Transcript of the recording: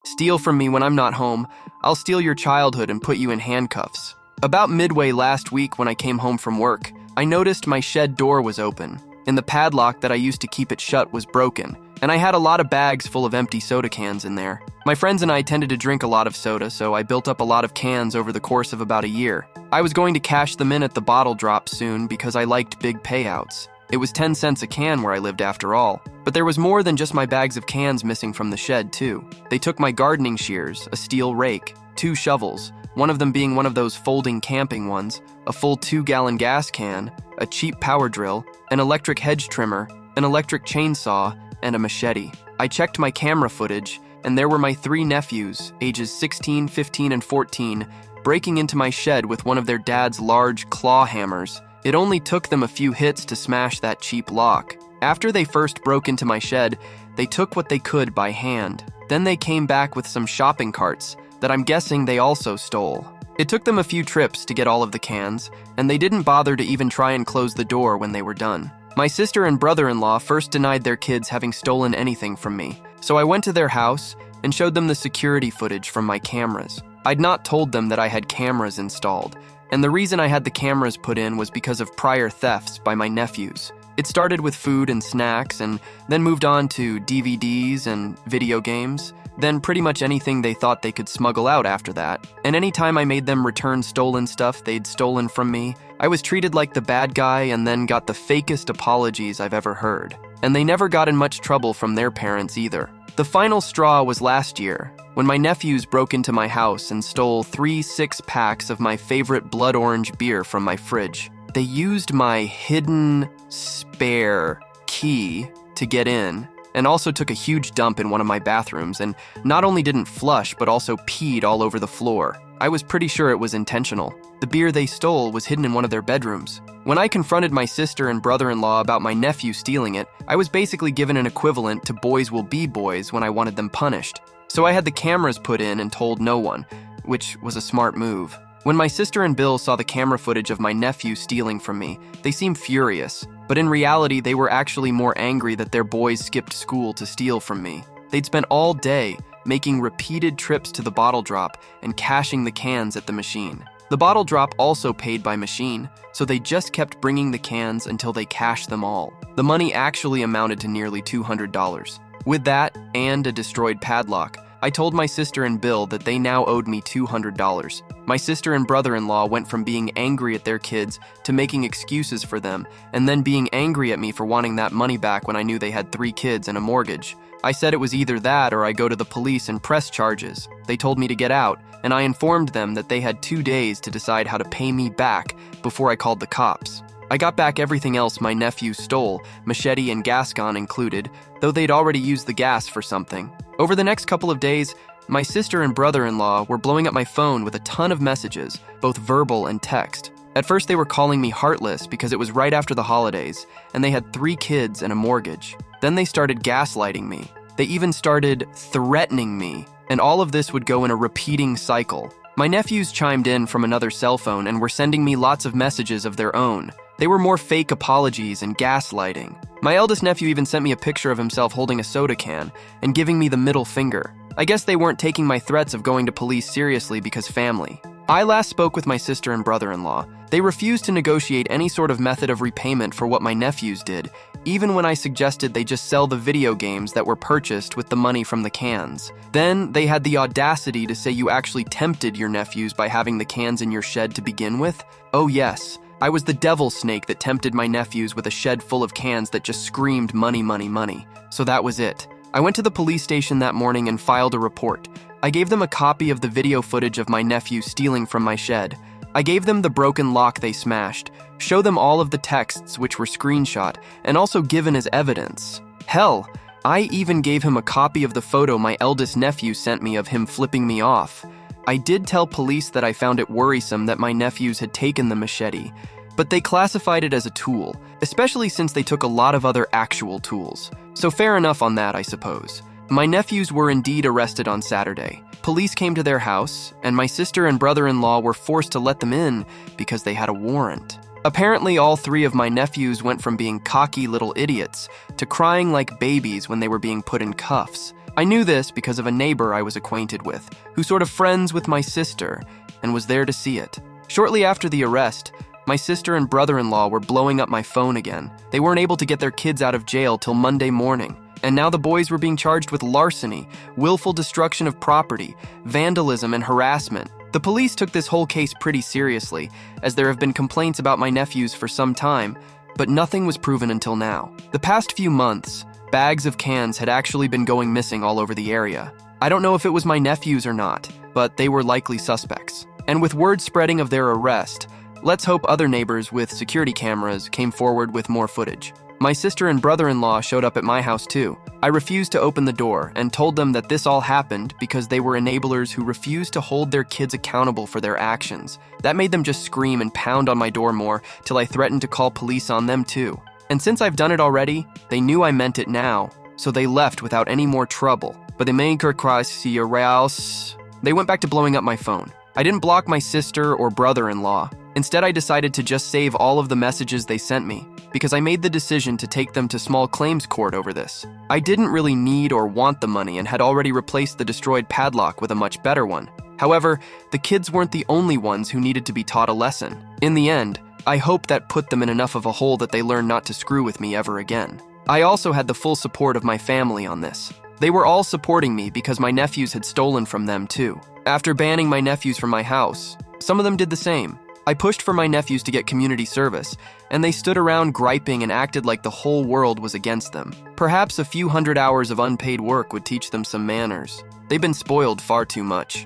Steal from me when I'm not home. I'll steal your childhood and put you in handcuffs. About midway last week when I came home from work, I noticed my shed door was open, and the padlock that I used to keep it shut was broken, and I had a lot of bags full of empty soda cans in there. My friends and I tended to drink a lot of soda, so I built up a lot of cans over the course of about a year. I was going to cash them in at the bottle drop soon because I liked big payouts. It was 10 cents a can where I lived after all. But there was more than just my bags of cans missing from the shed, too. They took my gardening shears, a steel rake, 2 shovels, one of them being one of those folding camping ones, a full 2-gallon gas can, a cheap power drill, an electric hedge trimmer, an electric chainsaw, and a machete. I checked my camera footage, and there were my 3 nephews, ages 16, 15, and 14, breaking into my shed with one of their dad's large claw hammers. It only took them a few hits to smash that cheap lock. After they first broke into my shed, they took what they could by hand. Then they came back with some shopping carts that I'm guessing they also stole. It took them a few trips to get all of the cans, and they didn't bother to even try and close the door when they were done. My sister and brother-in-law first denied their kids having stolen anything from me, so I went to their house and showed them the security footage from my cameras. I'd not told them that I had cameras installed, and the reason I had the cameras put in was because of prior thefts by my nephews. It started with food and snacks, and then moved on to DVDs and video games, then pretty much anything they thought they could smuggle out after that. And anytime I made them return stolen stuff they'd stolen from me, I was treated like the bad guy and then got the fakest apologies I've ever heard. And they never got in much trouble from their parents either. The final straw was last year, when my nephews broke into my house and stole 3 6-packs of my favorite blood orange beer from my fridge. They used my hidden spare key to get in, and also took a huge dump in one of my bathrooms, and not only didn't flush, but also peed all over the floor. I was pretty sure it was intentional. The beer they stole was hidden in one of their bedrooms. When I confronted my sister and brother-in-law about my nephew stealing it, I was basically given an equivalent to boys will be boys when I wanted them punished. So I had the cameras put in and told no one, which was a smart move. When my sister and Bill saw the camera footage of my nephew stealing from me, they seemed furious, but in reality they were actually more angry that their boys skipped school to steal from me. They'd spent all day making repeated trips to the bottle drop and cashing the cans at the machine. The bottle drop also paid by machine, so they just kept bringing the cans until they cashed them all. The money actually amounted to nearly $200. With that, and a destroyed padlock, I told my sister and Bill that they now owed me $200. My sister and brother-in-law went from being angry at their kids to making excuses for them, and then being angry at me for wanting that money back when I knew they had 3 kids and a mortgage. I said it was either that or I go to the police and press charges. They told me to get out, and I informed them that they had 2 days to decide how to pay me back before I called the cops. I got back everything else my nephew stole, machete and gas gun included, though they'd already used the gas for something. Over the next couple of days, my sister and brother-in-law were blowing up my phone with a ton of messages, both verbal and text. At first they were calling me heartless because it was right after the holidays, and they had 3 kids and a mortgage. Then they started gaslighting me. They even started threatening me, and all of this would go in a repeating cycle. My nephews chimed in from another cell phone and were sending me lots of messages of their own. They were more fake apologies and gaslighting. My eldest nephew even sent me a picture of himself holding a soda can and giving me the middle finger. I guess they weren't taking my threats of going to police seriously because family. I last spoke with my sister and brother-in-law. They refused to negotiate any sort of method of repayment for what my nephews did, even when I suggested they just sell the video games that were purchased with the money from the cans. Then they had the audacity to say you actually tempted your nephews by having the cans in your shed to begin with. Oh yes, I was the devil snake that tempted my nephews with a shed full of cans that just screamed money, money, money. So that was it. I went to the police station that morning and filed a report. I gave them a copy of the video footage of my nephew stealing from my shed. I gave them the broken lock they smashed, show them all of the texts which were screenshot, and also given as evidence. Hell, I even gave him a copy of the photo my eldest nephew sent me of him flipping me off. I did tell police that I found it worrisome that my nephews had taken the machete, but they classified it as a tool, especially since they took a lot of other actual tools. So fair enough on that, I suppose. My nephews were indeed arrested on Saturday. Police came to their house, and my sister and brother-in-law were forced to let them in because they had a warrant. Apparently, all 3 of my nephews went from being cocky little idiots to crying like babies when they were being put in cuffs. I knew this because of a neighbor I was acquainted with, who sort of friends with my sister, and was there to see it. Shortly after the arrest, my sister and brother-in-law were blowing up my phone again. They weren't able to get their kids out of jail till Monday morning, and now the boys were being charged with larceny, willful destruction of property, vandalism, and harassment. The police took this whole case pretty seriously, as there have been complaints about my nephews for some time, but nothing was proven until now. The past few months, bags of cans had actually been going missing all over the area. I don't know if it was my nephews or not, but they were likely suspects. And with word spreading of their arrest, let's hope other neighbors with security cameras came forward with more footage. My sister and brother-in-law showed up at my house too. I refused to open the door and told them that this all happened because they were enablers who refused to hold their kids accountable for their actions. That made them just scream and pound on my door more till I threatened to call police on them too. And since I've done it already, they knew I meant it now, so they left without any more trouble. But they went back to blowing up my phone. I didn't block my sister or brother-in-law. Instead, I decided to just save all of the messages they sent me, because I made the decision to take them to small claims court over this. I didn't really need or want the money and had already replaced the destroyed padlock with a much better one. However, the kids weren't the only ones who needed to be taught a lesson. In the end, I hope that put them in enough of a hole that they learned not to screw with me ever again. I also had the full support of my family on this. They were all supporting me because my nephews had stolen from them too. After banning my nephews from my house, some of them did the same. I pushed for my nephews to get community service, and they stood around griping and acted like the whole world was against them. Perhaps a few hundred hours of unpaid work would teach them some manners. They've been spoiled far too much.